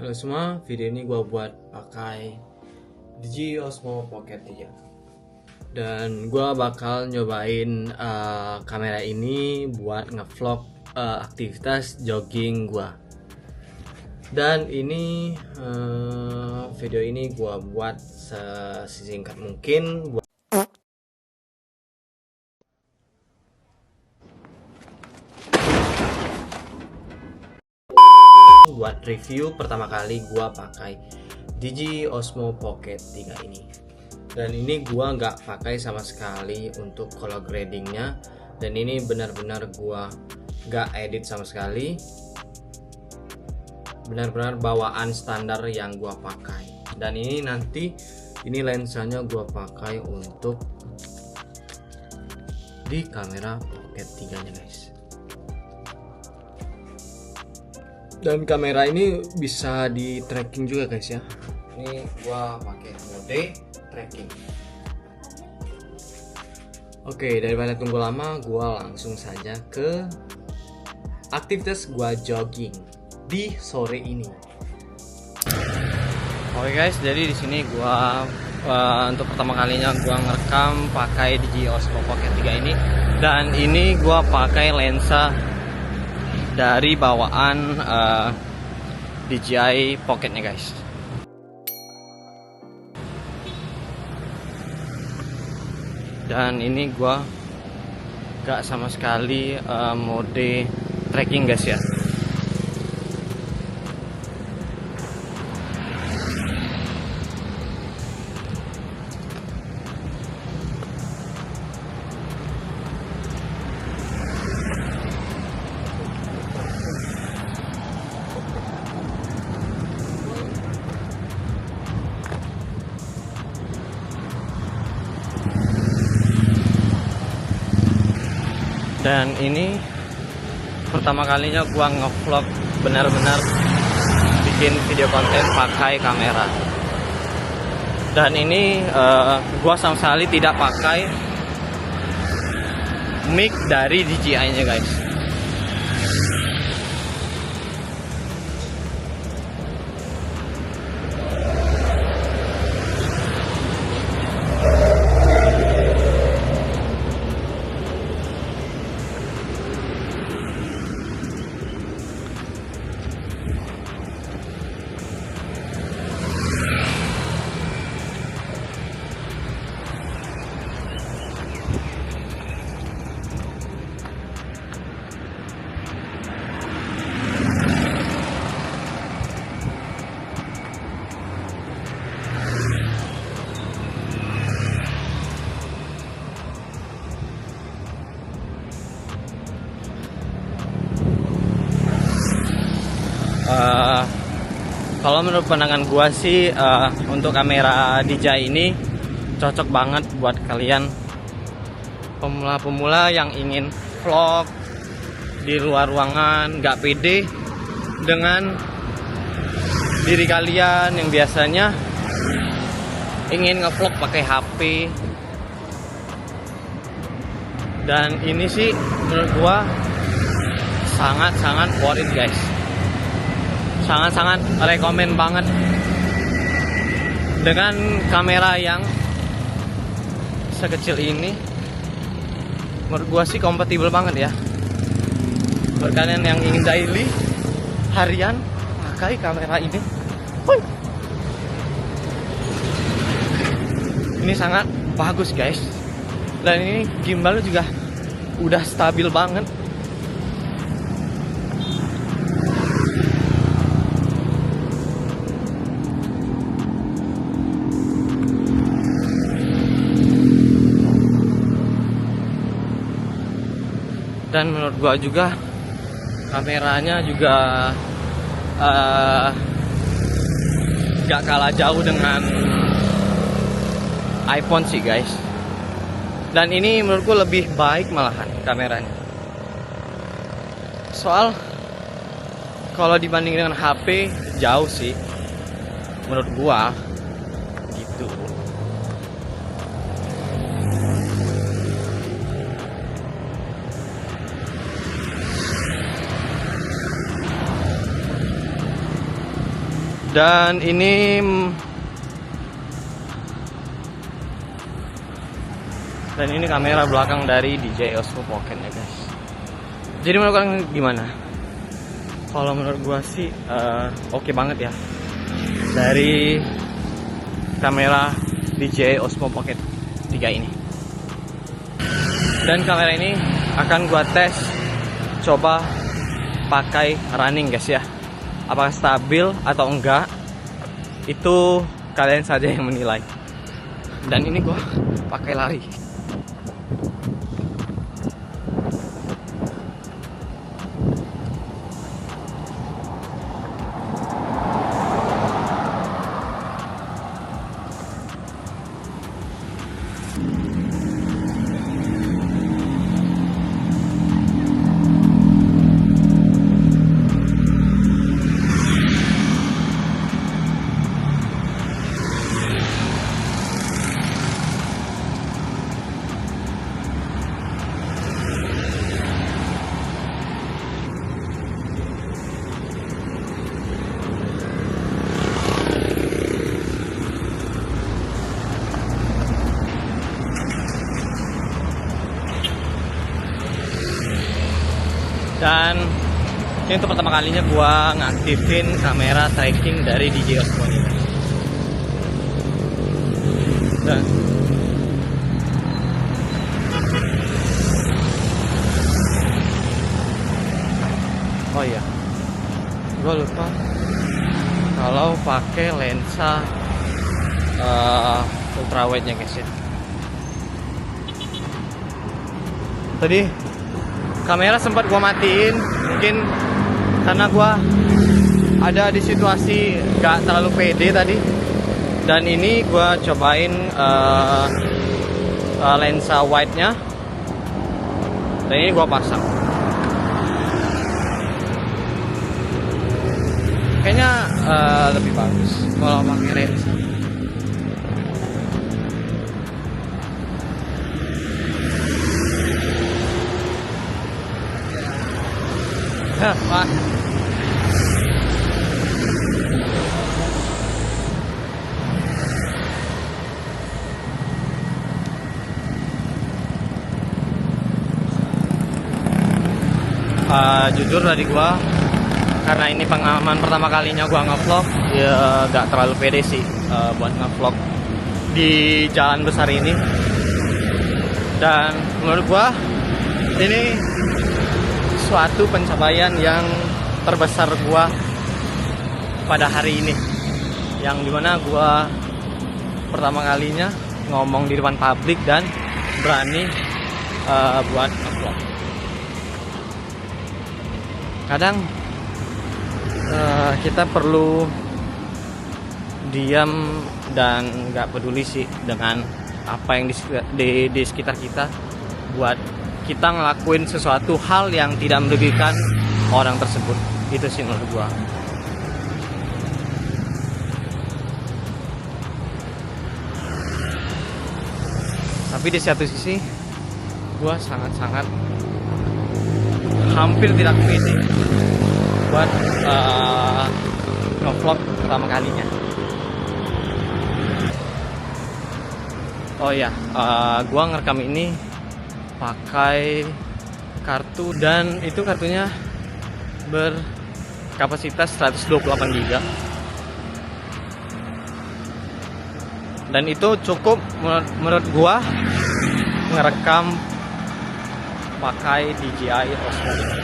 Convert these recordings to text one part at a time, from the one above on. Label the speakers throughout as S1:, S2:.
S1: Halo semua, video ini gue buat pakai DJI Osmo Pocket 3. Dan gue bakal nyobain kamera ini buat ngevlog aktivitas jogging gue. Dan ini video ini gue buat sesingkat mungkin buat review pertama kali gua pakai DJI Osmo Pocket 3 ini. Dan ini gua nggak pakai sama sekali untuk color gradingnya, dan ini benar-benar gua nggak edit sama sekali, benar-benar bawaan standar yang gua pakai. Dan ini nanti ini lensanya gua pakai untuk di kamera Pocket 3 nya guys. Dan kamera ini bisa di tracking juga guys ya. Ini gua pakai mode tracking. Oke, daripada tunggu lama, gua langsung saja ke aktivitas gua jogging di sore ini. Oke guys, jadi di sini gua untuk pertama kalinya gua ngerekam pakai DJI Osmo Pocket 3 ini, dan ini gua pakai lensa dari bawaan DJI Pocketnya guys. Dan ini gua gak sama sekali mode tracking guys ya. Dan ini pertama kalinya gua ngevlog benar-benar bikin video konten pakai kamera. Dan ini gua sama sekali tidak pakai mic dari DJI nya guys. Kalau menurut pandangan gua sih untuk kamera DJI ini cocok banget buat kalian pemula-pemula yang ingin vlog di luar ruangan, nggak pede dengan diri kalian yang biasanya ingin ngevlog pakai HP. Dan ini sih menurut gua sangat-sangat worth it guys. Sangat-sangat rekomen banget. Dengan kamera yang sekecil ini, menurut gua sih kompatibel banget ya buat kalian yang ingin daily, harian pakai kamera ini. Ini sangat bagus guys. Dan ini gimbalnya juga udah stabil banget. Dan menurut gua juga kameranya juga gak kalah jauh dengan iPhone sih guys. Dan ini menurut gua lebih baik malahan kameranya. Soal kalau dibanding dengan HP jauh sih menurut gua gitu. Dan ini kamera belakang dari DJI Osmo Pocket ya guys. Jadi menurut kalian gimana? Kalau menurut gua sih oke banget ya dari kamera DJI Osmo Pocket 3 ini. Dan kamera ini akan gua tes coba pakai running guys ya. Apakah stabil atau enggak, itu kalian saja yang menilai. Dan ini gua pakai lari. Dan ini untuk pertama kalinya gua ngaktifin kamera tracking dari DJI Osmo ini. Dan oh iya, gua lupa kalau pakai lensa ultrawide nya guys ya. Tadi kamera sempat gua matiin, mungkin karena gua ada di situasi gak terlalu pede tadi. Dan ini gua cobain lensa wide-nya. Dan ini gua pasang. Kayaknya lebih bagus kalau pakai lensa. Pak. Jujur dari gua, karena ini pengalaman pertama kalinya gua ngevlog, ya gak terlalu pede sih buat ngevlog di jalan besar ini. Dan menurut gua ini suatu pencapaian yang terbesar gua pada hari ini, yang dimana gua pertama kalinya ngomong di depan publik dan berani buat vlog. Kadang kita perlu diam dan nggak peduli sih dengan apa yang di sekitar kita, buat kita ngelakuin sesuatu hal yang tidak merugikan orang tersebut. Itu sih menurut gua. Tapi di satu sisi gua sangat-sangat hampir tidak pede buat nge-vlog pertama kalinya. Oh ya, gua ngerekam ini pakai kartu, dan itu kartunya berkapasitas 128 GB. Dan itu cukup menurut gua ngerekam pakai DJI Osmo ini.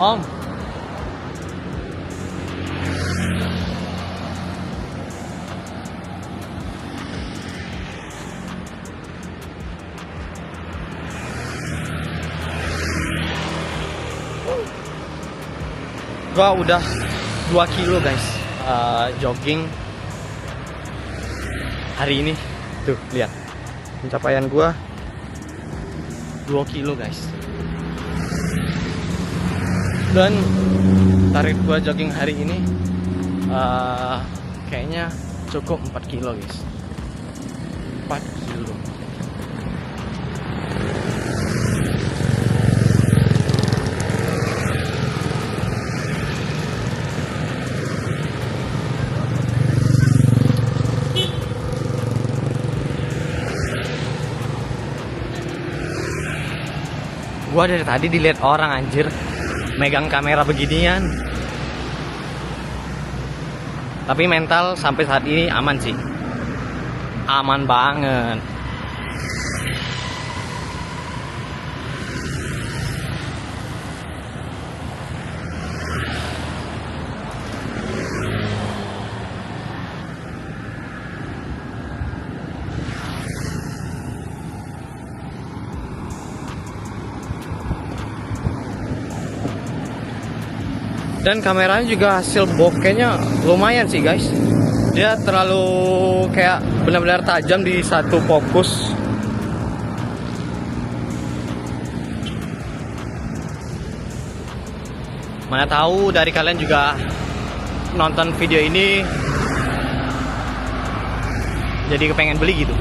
S1: Om, gua udah 2 kilo guys jogging hari ini. Tuh lihat pencapaian gua 2 kilo guys. Dan target gua jogging hari ini kayaknya cukup 4 kilo guys. 4 kilo. Gua dari tadi dilihat orang anjir megang kamera beginian. Tapi mental sampai saat ini aman sih. Aman banget. Dan kameranya juga hasil bokehnya lumayan sih guys. Dia terlalu kayak benar-benar tajam di satu fokus. Mana tahu dari kalian juga nonton video ini jadi kepengen beli gitu.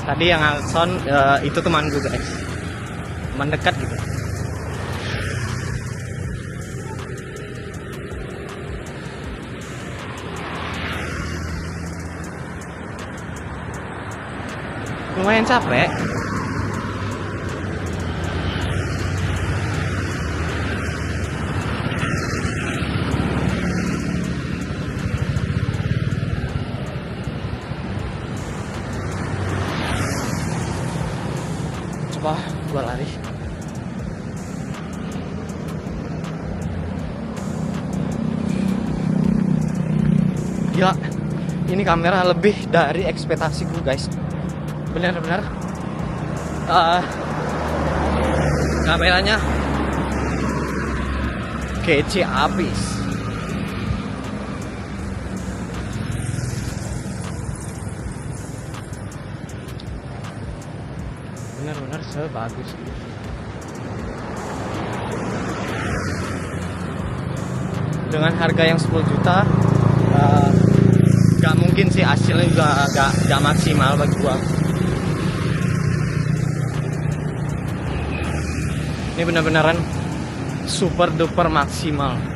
S1: Tadi yang Alson itu teman gue guys, teman dekat gitu. Lumayan capek. Coba gua lari. Gila, ini kamera lebih dari ekspektasiku guys. Benar-benar kameranya kece abis. Benar-benar sebagus gitu. Dengan harga yang 10 juta gak mungkin sih, hasilnya juga gak maksimal bagi gua. Ini benar-benaran super duper maksimal.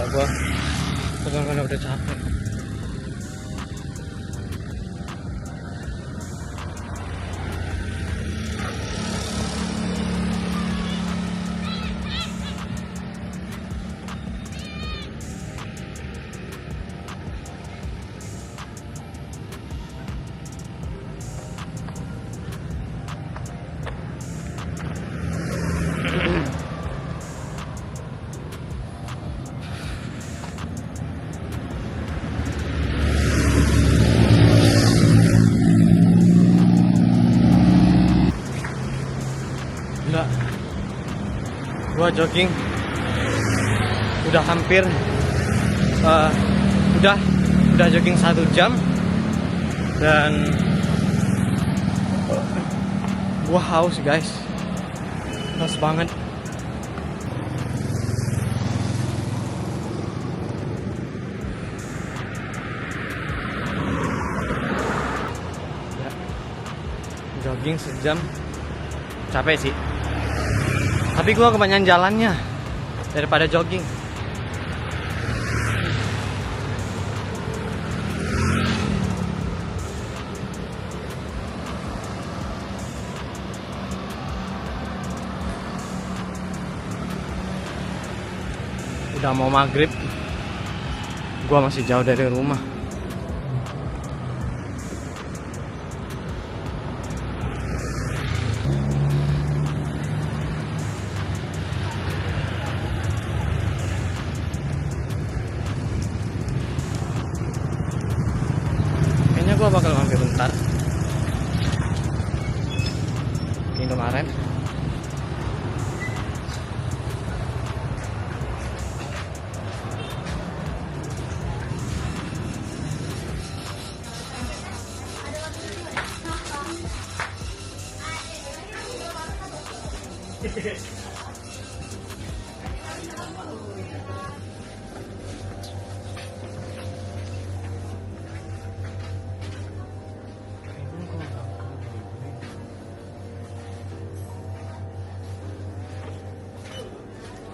S1: Gua benar-benar udah capek. Gua jogging udah hampir udah jogging 1 jam dan gua haus guys, haus banget. Ya, jogging sejam capek sih, tapi gua kebanyakan jalannya daripada jogging. Udah mau maghrib, gua masih jauh dari rumah. Kayaknya gua bakal mampir bentar ke Indomaret.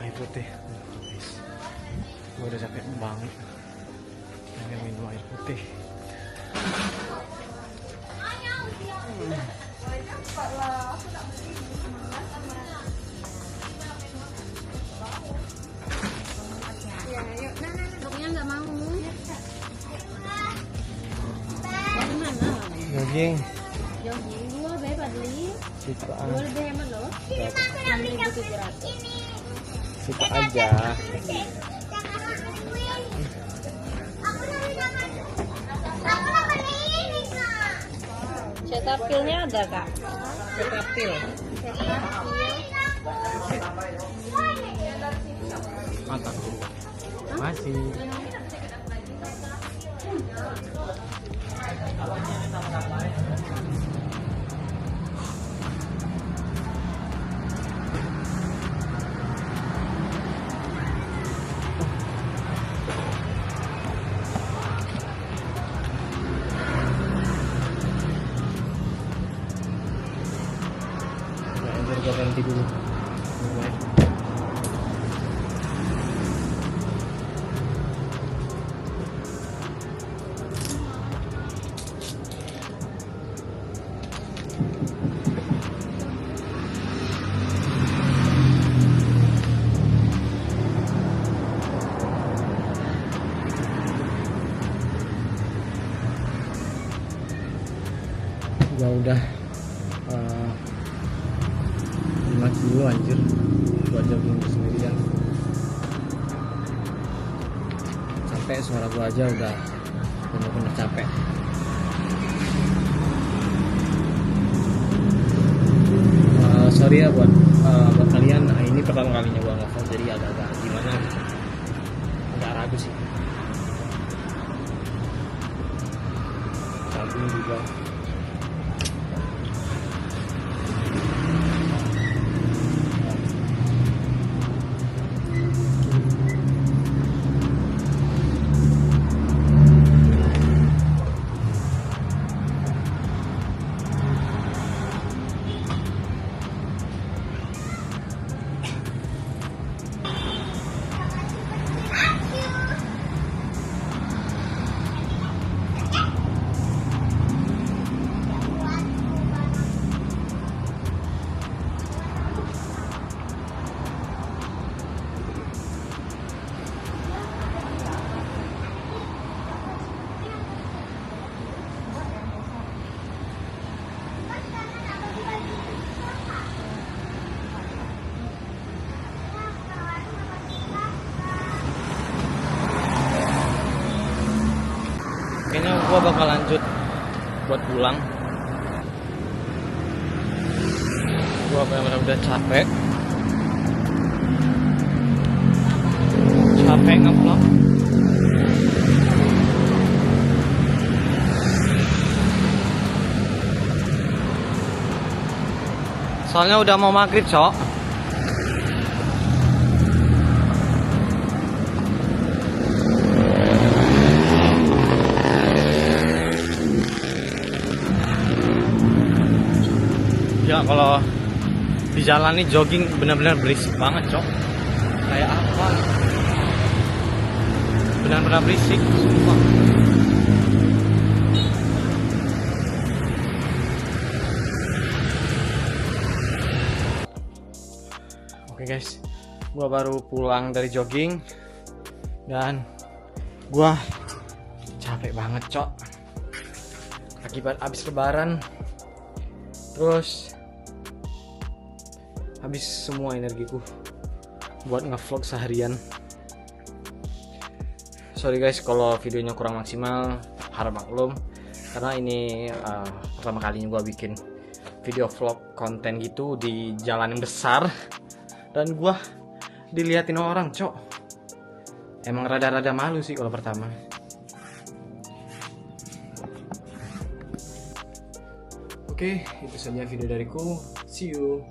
S1: Air putih, guys. Gue udah capek banget. Pengen minum air putih.
S2: Nggak mau. Gimana?
S1: Jogging.
S2: Jogging 2 be Padli.
S1: Situ
S2: 2 lebih hemat loh. 6.700.
S1: Situ aja.
S2: Cetapilnya ada kak. Cetapil.
S1: Mantap. Masih. Gue ganti dulu. Gua udah 5 kilo anjir gua jogging sendirian, sampai suara gua aja udah bener-bener capek. Sorry ya buat kalian, ini pertama kalinya gua nge-vlog, jadi agak-agak gimana gitu, agak ragu sih, ragu juga. Kayaknya gua bakal lanjut buat pulang. Gua benar-benar udah capek. capek nge-vlog. Soalnya udah mau maghrib, Cok. Ya kalau di jalan nih jogging benar-benar berisik banget, Cok. Kayak apa? Benar-benar berisik, sumpah. Oke guys, gua baru pulang dari jogging dan gua capek banget, Cok. Akibat abis lebaran, terus habis semua energiku buat ngevlog seharian. Sorry guys kalau videonya kurang maksimal, harap maklum karena ini pertama kalinya gua bikin video vlog konten gitu di jalan yang besar dan gua diliatin orang, Cok. Emang rada-rada malu sih kalau pertama. Oke, itu saja video dariku. See you.